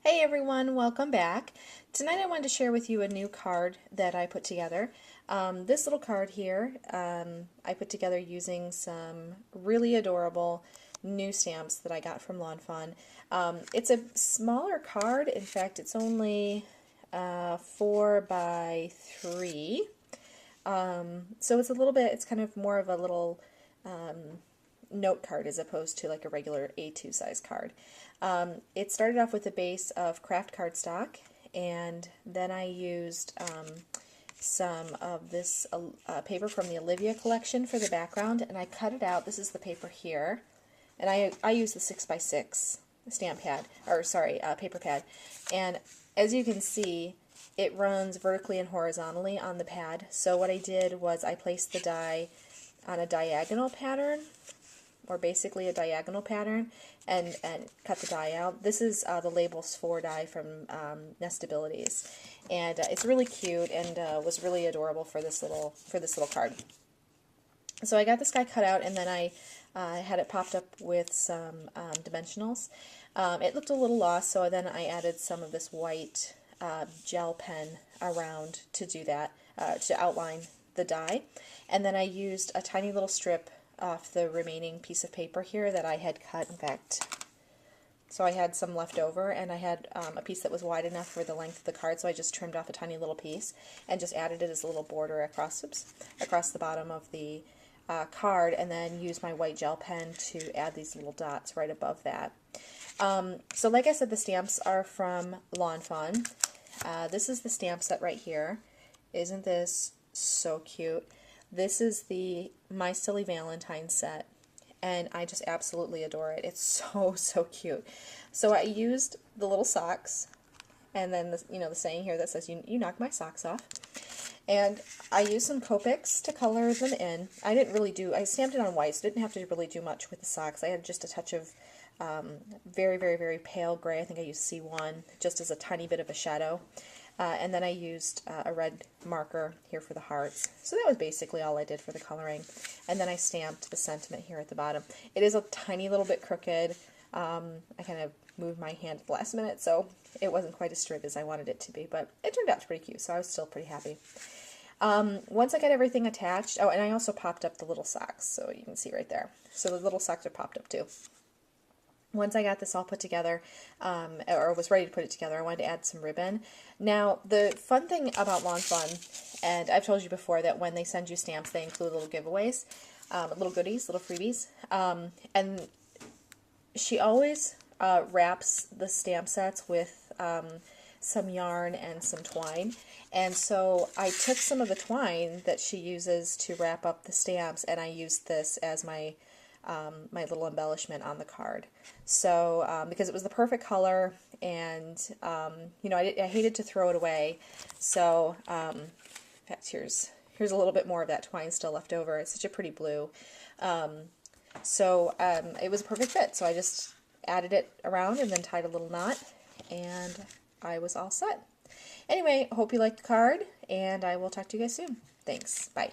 Hey everyone, welcome back. Tonight I wanted to share with you a new card that I put together. This little card here I put together using some really adorable new stamps that I got from Lawn Fawn. It's a smaller card. In fact, it's only 4 by 3. So it's a little bit, it's kind of more of a little note card as opposed to like a regular A2 size card. It started off with a base of craft cardstock, and then I used some of this paper from the Olivia collection for the background, and I cut it out. This is the paper here, and I use the 6x6 stamp pad, or sorry, paper pad, and as you can see, it runs vertically and horizontally on the pad. So what I did was I placed the die on a diagonal pattern, or basically a diagonal pattern, and cut the die out. This is the Labels 4 die from Nestabilities, and it's really cute and was really adorable for this little card. So I got this guy cut out, and then I had it popped up with some dimensionals. It looked a little lost, so then I added some of this white gel pen around to do that, to outline the die, and then I used a tiny little strip off the remaining piece of paper here that I had cut. In fact, so I had some left over, and I had a piece that was wide enough for the length of the card, so I just trimmed off a tiny little piece and just added it as a little border across the bottom of the card, and then used my white gel pen to add these little dots right above that. So like I said, the stamps are from Lawn Fawn. This is the stamp set right here. Isn't this so cute? This is the My Silly Valentine set, and I just absolutely adore it. It's so cute. So I used the little socks, and then the saying here that says you knock my socks off. And I used some Copics to color them in. I stamped it on white, so I didn't have to really do much with the socks. I had just a touch of very pale gray. I think I used C1 just as a tiny bit of a shadow. And then I used a red marker here for the hearts. So that was basically all I did for the coloring. And then I stamped the sentiment here at the bottom. It is a tiny little bit crooked. I kind of moved my hand at the last minute, so it wasn't quite as straight as I wanted it to be, but it turned out pretty cute, so I was still pretty happy. Once I got everything attached, oh, and I also popped up the little socks, so you can see right there. So the little socks are popped up too. Once I got this all put together, or was ready to put it together, I wanted to add some ribbon. Now, the fun thing about Lawn Fawn, and I've told you before that when they send you stamps, they include little giveaways, little goodies, little freebies, and she always wraps the stamp sets with some yarn and some twine. And so I took some of the twine that she uses to wrap up the stamps, and I used this as my my little embellishment on the card. So because it was the perfect color, and I hated to throw it away, so in fact here's a little bit more of that twine still left over. It's such a pretty blue. So it was a perfect fit, so I just added it around and then tied a little knot, and I was all set. Anyway, hope you liked the card, and I will talk to you guys soon. Thanks. Bye.